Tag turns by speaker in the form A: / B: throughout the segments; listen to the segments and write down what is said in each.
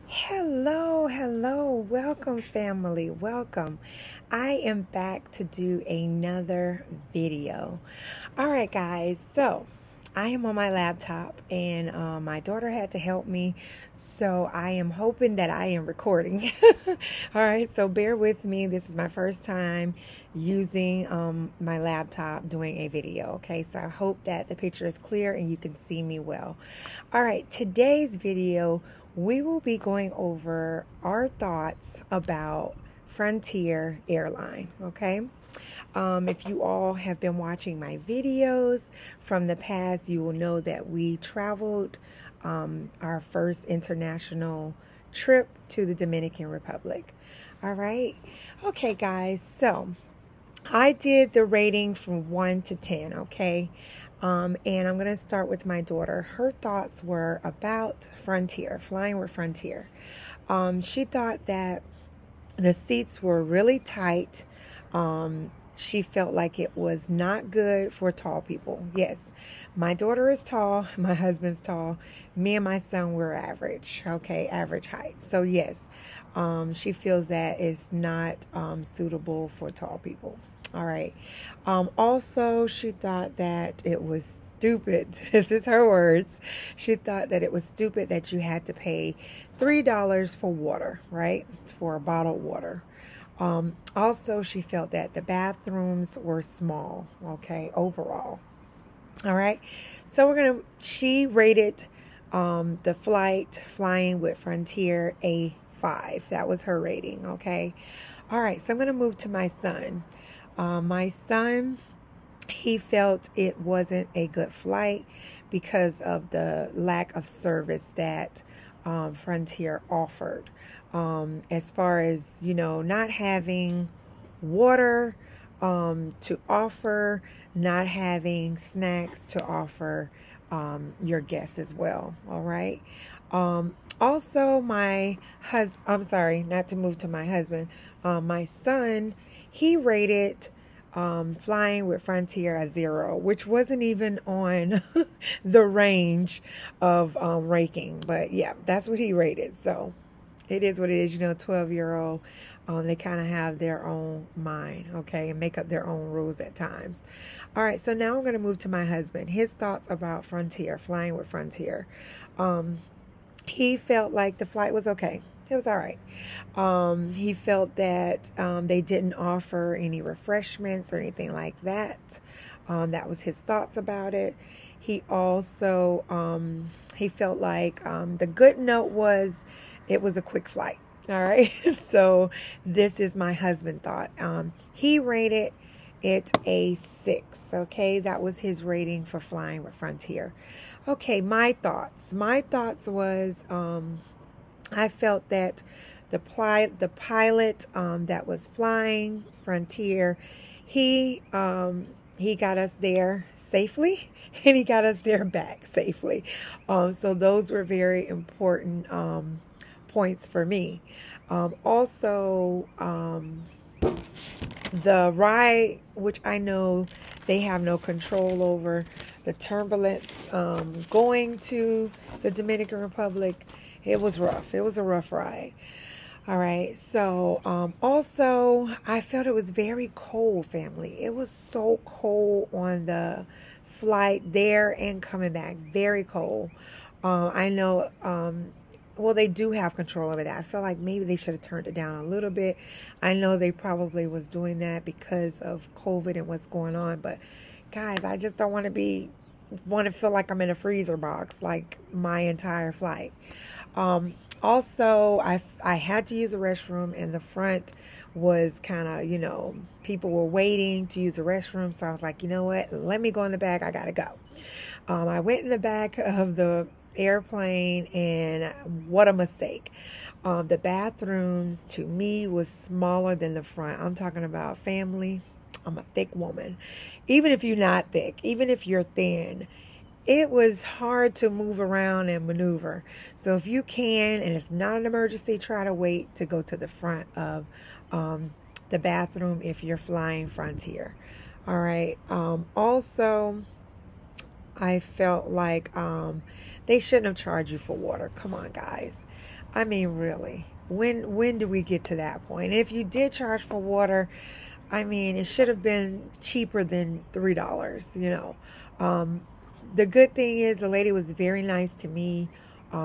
A: Hello, welcome family, welcome. I am back to do another video. All right, guys, so I am on my laptop and my daughter had to help me, so I am hoping that I am recording. All right, so bear with me. This is my first time using my laptop doing a video. Okay, so I hope that the picture is clear and you can see me well. All right, today's video we will be going over our thoughts about Frontier Airlines, okay? If you all have been watching my videos from the past, you will know that we traveled our first international trip to the Dominican Republic. All right? Okay, guys, so I did the rating from 1 to 10, okay? And I'm going to start with my daughter. Her thoughts were about Frontier, flying with Frontier. She thought that the seats were really tight. She felt like it was not good for tall people. Yes, my daughter is tall. My husband's tall. Me and my son were average, okay, average height. So yes, she feels that it's not suitable for tall people. All right. Also, she thought that it was stupid. This is her words. She thought that it was stupid that you had to pay $3 for water, right? For a bottled water. Also, she felt that the bathrooms were small, okay, overall. All right. So she rated the flying with Frontier a 5. That was her rating, okay? All right, so I'm going to move to my son. My son, he felt it wasn't a good flight because of the lack of service that Frontier offered. As far as, not having water to offer, not having snacks to offer your guests as well. All right. Also, I'm sorry, not to move to my husband. My son, he rated flying with Frontier a 0, which wasn't even on the range of ranking. But yeah, that's what he rated. So it is what it is. 12-year-old, they kind of have their own mind, okay, and make up their own rules at times. All right, so now I'm going to move to my husband. His thoughts about Frontier, flying with Frontier. He felt like the flight was okay. It was all right. He felt that they didn't offer any refreshments or anything like that. That was his thoughts about it. He also, he felt like the good note was it was a quick flight. All right. So this is my husband thought. He rated it a 6. Okay. That was his rating for flying with Frontier. Okay. My thoughts was, I felt that the pilot that was flying Frontier, he got us there safely and he got us there back safely. So those were very important points for me. Also, the ride, which I know they have no control over, the turbulence going to the Dominican Republic, it was rough. It was a rough ride. All right. So also, I felt it was very cold, family. It was so cold on the flight there and coming back. Very cold. I know, well, they do have control over that. I felt like maybe they should have turned it down a little bit. I know they probably was doing that because of COVID and what's going on. But guys, I just don't want to feel like I'm in a freezer box like my entire flight. Also, I had to use a restroom, and the front was kind of, people were waiting to use the restroom. So I was like, you know what? Let me go in the back. I got to go. I went in the back of the airplane, and what a mistake. The bathrooms to me was smaller than the front. I'm talking about family. I'm a thick woman. Even if you're not thick, even if you're thin, it was hard to move around and maneuver. So if you can, and it's not an emergency, try to wait to go to the front of the bathroom if you're flying Frontier. All right. Also, I felt like they shouldn't have charged you for water. Come on, guys. I mean, really. When do we get to that point? And if you did charge for water, I mean, it should have been cheaper than $3, you know. The good thing is the lady was very nice to me.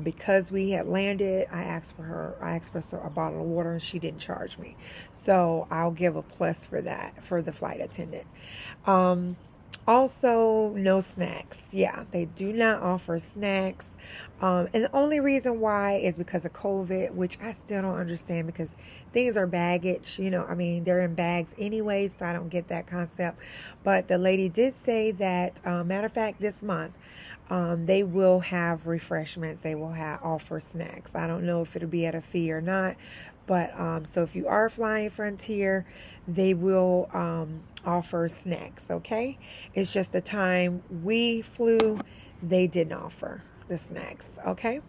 A: Because we had landed, I asked for a bottle of water and she didn't charge me. So I'll give a plus for that, for the flight attendant. Also, no snacks. Yeah, they do not offer snacks. And the only reason why is because of COVID, which I still don't understand, because things are baggage. You know, I mean, they're in bags anyway, so I don't get that concept. But the lady did say that, matter of fact, this month, they will have refreshments. They will offer snacks. I don't know if it'll be at a fee or not. But so if you are flying Frontier, they will offer snacks, okay? It's just the time we flew, they didn't offer the snacks, okay?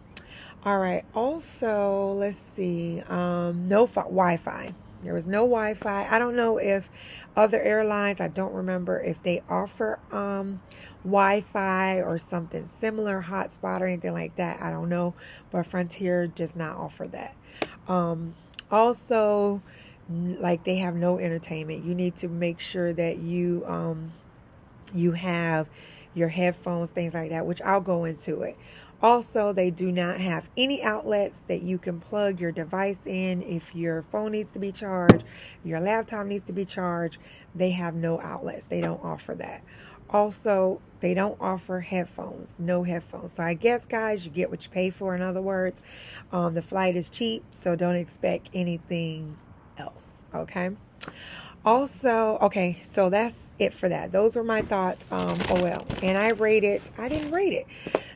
A: All right. Also, let's see. No Wi-Fi. There was no Wi-Fi. I don't know if other airlines, I don't remember if they offer Wi-Fi or something similar, hotspot or anything like that. I don't know. But Frontier does not offer that. Also, like, they have no entertainment. You need to make sure that you have your headphones, things like that, which I'll go into it. Also, they do not have any outlets that you can plug your device in. If your phone needs to be charged, your laptop needs to be charged, they have no outlets. They don't offer that. Also, they don't offer headphones, no headphones. So I guess, guys, you get what you pay for. In other words, the flight is cheap, so don't expect anything else, okay? Also, okay, so that's it for that. Those were my thoughts. Oh, well, and I didn't rate it.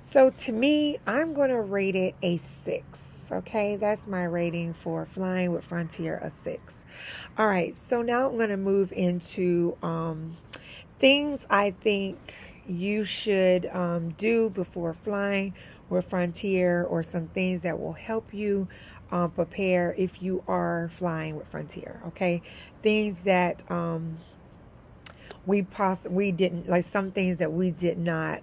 A: So to me, I'm going to rate it a 6, okay? That's my rating for flying with Frontier, a 6. All right, so now I'm going to move into things I think you should do before flying with Frontier, or some things that will help you prepare if you are flying with Frontier, okay? Things that we didn't, like some things that we did not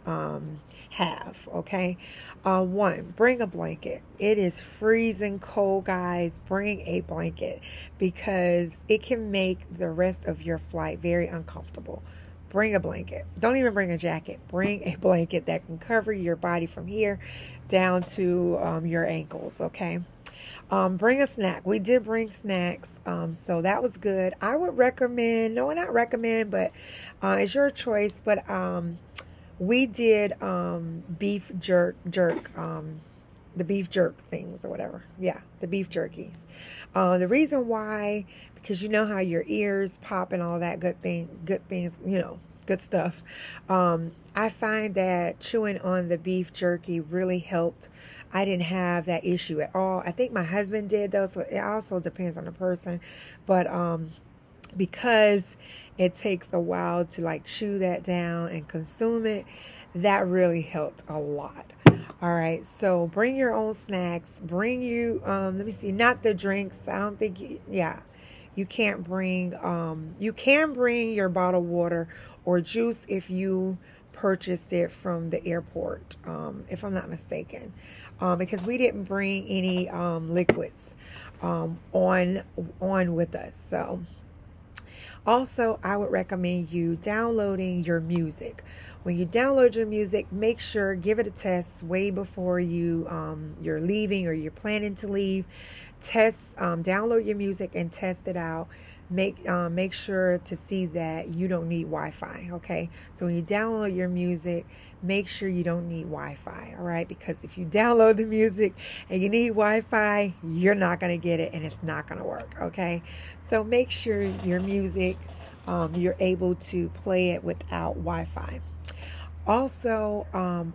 A: have, okay? One, bring a blanket. It is freezing cold, guys. Bring a blanket, because it can make the rest of your flight very uncomfortable. Bring a blanket. Don't even bring a jacket. Bring a blanket that can cover your body from here down to your ankles, okay? Bring a snack. We did bring snacks, so that was good. I would recommend, no, not recommend, but it's your choice, but we did beef jerk, the beef jerk things or whatever. Yeah, the beef jerkies. The reason why, because you know how your ears pop and all that good things, you know, good stuff. I find that chewing on the beef jerky really helped. I didn't have that issue at all. I think my husband did though, so it also depends on the person. But because it takes a while to like chew that down and consume it, that really helped a lot. All right, so bring your own snacks. Bring you, let me see, not the drinks. I don't think, you can't bring, you can bring your bottled water or juice if you purchased it from the airport, if I'm not mistaken, because we didn't bring any liquids on with us. So also, I would recommend you downloading your music. When you download your music, make sure, give it a test way before you're leaving or you're planning to leave. Download your music and test it out. Make sure to see that you don't need Wi-Fi, okay? So when you download your music, make sure you don't need Wi-Fi, all right? Because if you download the music and you need Wi-Fi, you're not going to get it and it's not going to work, okay? So make sure your music, you're able to play it without Wi-Fi. Also,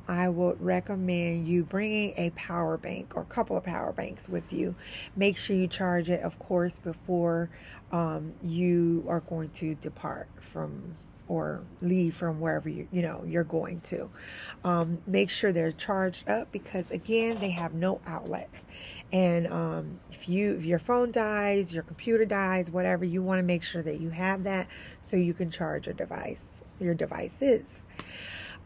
A: I would recommend you bringing a power bank or a couple of power banks with you. Make sure you charge it, of course, before you are going to depart from or leave from wherever you're going to. Make sure they're charged up, because again, they have no outlets. And if your phone dies, your computer dies, whatever, you want to make sure that you have that so you can charge your devices.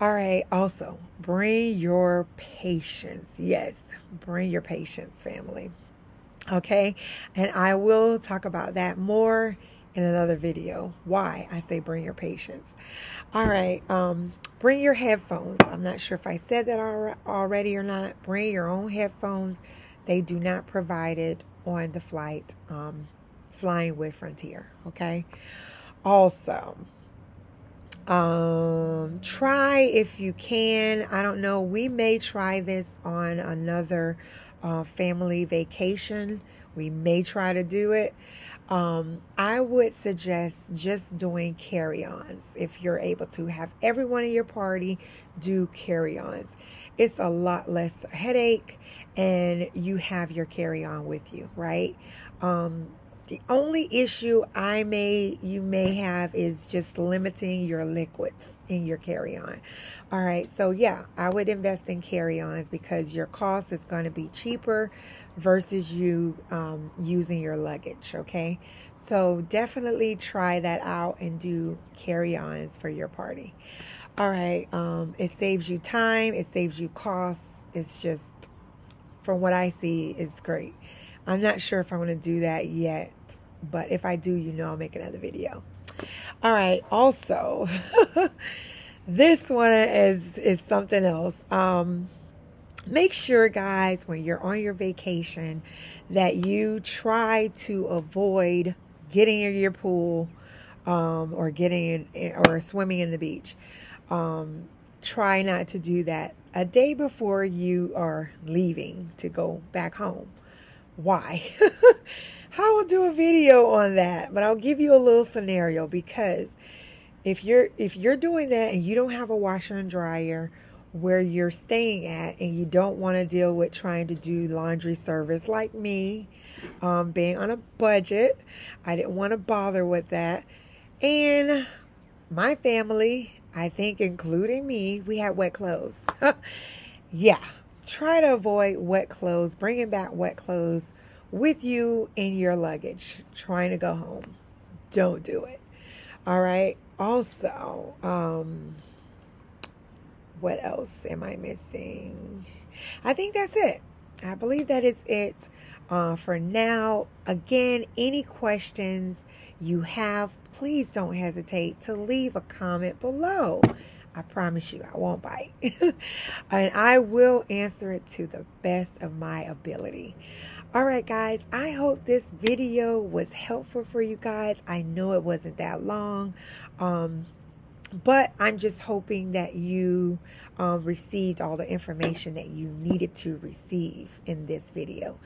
A: All right. Also, bring your patience. Yes, bring your patience, family. Okay. And I will talk about that more in another video. Why I say bring your patience. All right. Bring your headphones. I'm not sure if I said that already or not. Bring your own headphones. They do not provide it on the flight flying with Frontier. Okay. Also, try if you can. I don't know. We may try this on another family vacation. We may try to do it. I would suggest just doing carry-ons if you're able to have everyone in your party do carry-ons. It's a lot less headache and you have your carry-on with you, right? The only issue you may have is just limiting your liquids in your carry-on. All right, so yeah, I would invest in carry-ons because your cost is going to be cheaper versus you using your luggage, okay? So definitely try that out and do carry-ons for your party. All right, it saves you time, it saves you costs. It's just, from what I see, is great. I'm not sure if I'm going to do that yet, but if I do, you know, I'll make another video. All right. Also, this one is something else. Make sure, guys, when you're on your vacation, that you try to avoid getting in your pool or getting in or swimming in the beach. Try not to do that a day before you are leaving to go back home. Why? I will do a video on that, but I'll give you a little scenario, because if you're doing that and you don't have a washer and dryer where you're staying at, and you don't want to deal with trying to do laundry service like me, being on a budget, I didn't want to bother with that. And my family, I think including me, we had wet clothes. Yeah. Try to avoid wet clothes, bringing back wet clothes with you in your luggage, trying to go home. Don't do it. All right. Also, what else am I missing? I think that's it. I believe that is it for now. Again, any questions you have, please don't hesitate to leave a comment below. I promise you, I won't bite. And I will answer it to the best of my ability. All right, guys, I hope this video was helpful for you guys. I know it wasn't that long, but I'm just hoping that you received all the information that you needed to receive in this video.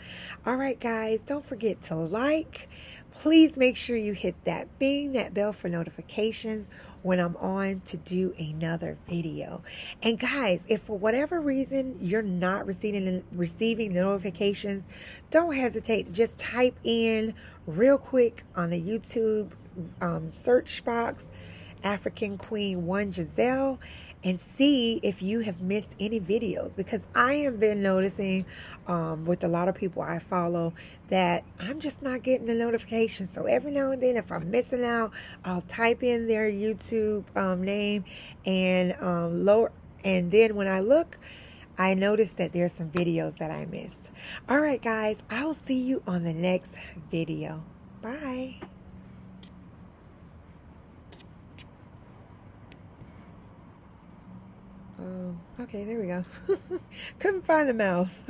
A: All right, guys, don't forget to like. Please make sure you hit that bing, that bell for notifications when I'm on to do another video. And guys, if for whatever reason you're not receiving the notifications, don't hesitate to just type in real quick on the YouTube search box, African Queen 1 Giselle, and see if you have missed any videos, because I have been noticing with a lot of people I follow that I'm just not getting the notifications. So every now and then, if I'm missing out, I'll type in their YouTube name and and then when I look, I noticed that there's some videos that I missed. All right, guys, I'll see you on the next video. Bye. Okay, there we go. Couldn't find the mouse.